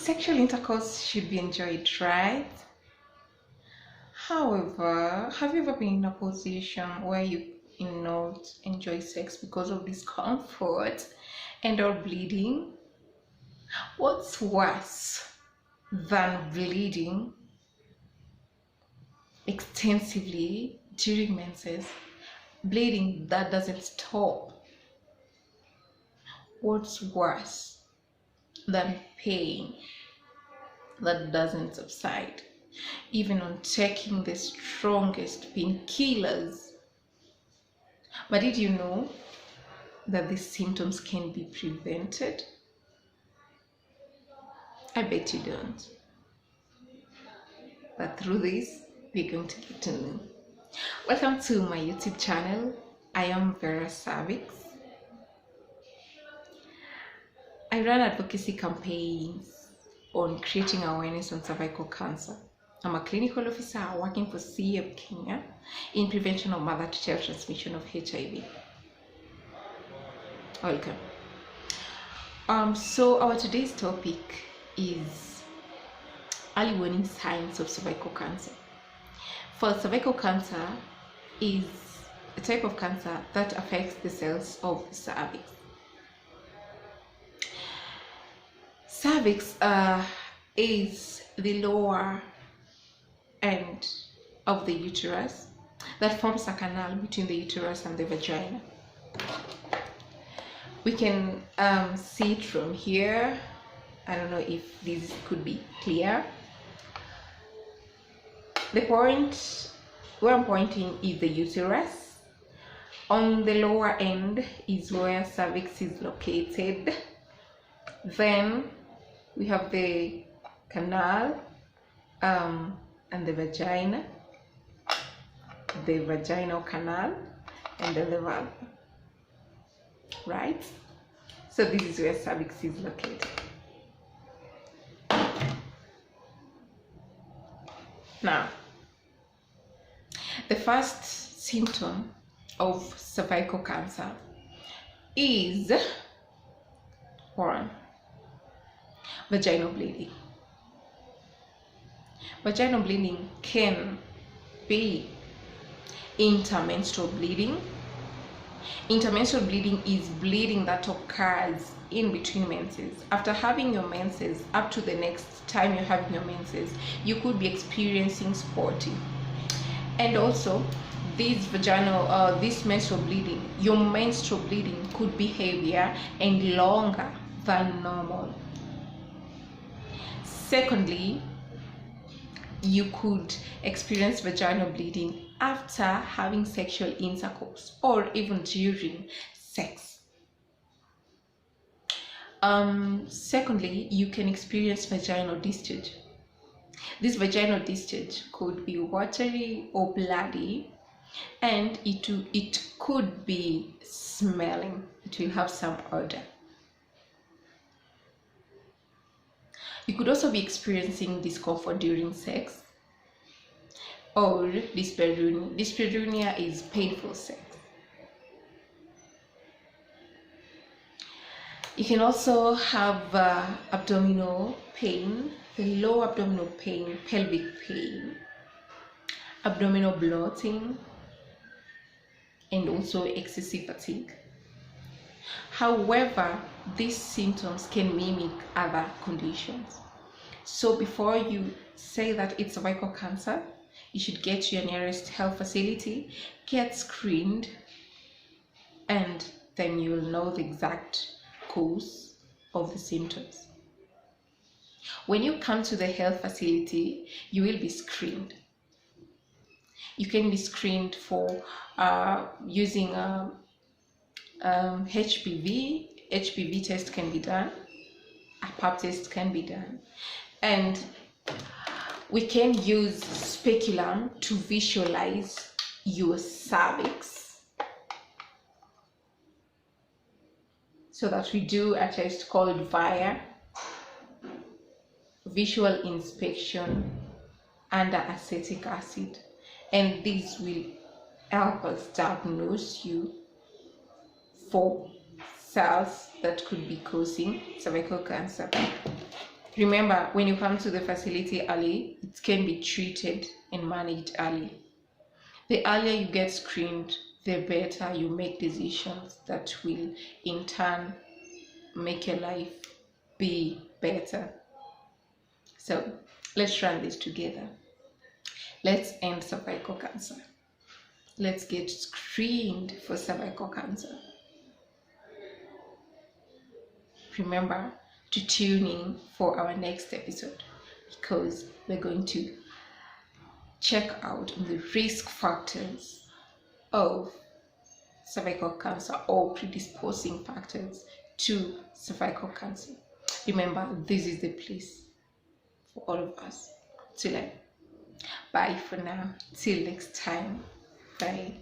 Sexual intercourse should be enjoyed, right? However, have you ever been in a position where you not enjoy sex because of discomfort and or bleeding? What's worse than bleeding extensively during menses? Bleeding that doesn't stop. What's worse than pain that doesn't subside, even on taking the strongest painkillers? But did you know that these symptoms can be prevented? I bet you don't. But through this, we're going to get to know. Welcome to my YouTube channel. I am Vera Cervix. I run advocacy campaigns on creating awareness on cervical cancer. I'm a clinical officer working for CEP Kenya in prevention of mother-to-child transmission of HIV. Welcome. So our today's topic is early warning signs of cervical cancer. For cervical cancer is a type of cancer that affects the cells of the cervix. Cervix is the lower end of the uterus that forms a canal between the uterus and the vagina. We can see it from here. I don't know if this could be clear. The point where I'm pointing is the uterus. On the lower end is where cervix is located. Then we have the canal and the vagina, the vaginal canal, and then the vulva. Right? So this is where cervix is located. Now, the first symptom of cervical cancer is one, vaginal bleeding. Vaginal bleeding can be intermenstrual bleeding. Intermenstrual bleeding is bleeding that occurs in between menses. After having your menses, up to the next time you're having your menses, you could be experiencing spotting. And also, this menstrual bleeding, your menstrual bleeding could be heavier and longer than normal. Secondly, you could experience vaginal bleeding after having sexual intercourse or even during sex. Secondly, you can experience vaginal discharge. This vaginal discharge could be watery or bloody, and it could be smelling. It will have some odor. You could also be experiencing discomfort during sex or dyspareunia. Dyspareunia is painful sex. You can also have abdominal pain, low abdominal pain, pelvic pain, abdominal bloating, and also excessive fatigue. However, these symptoms can mimic other conditions. So before you say that it's cervical cancer, you should get to your nearest health facility, get screened, and then you will know the exact cause of the symptoms. When you come to the health facility, you will be screened. You can be screened for using HPV. HPV test can be done. A pap test can be done. And we can use speculum to visualize your cervix, so that we do a test called VIA, visual inspection under acetic acid, and this will help us diagnose you for cells that could be causing cervical cancer. Remember, when you come to the facility early, it can be treated and managed early. The earlier you get screened, the better you make decisions that will in turn make your life be better. So let's run this together. Let's end cervical cancer. Let's get screened for cervical cancer. Remember to tune in for our next episode, because we're going to check out the risk factors of cervical cancer, or predisposing factors to cervical cancer. Remember, this is the place for all of us to learn. Bye for now. Till next time. Bye.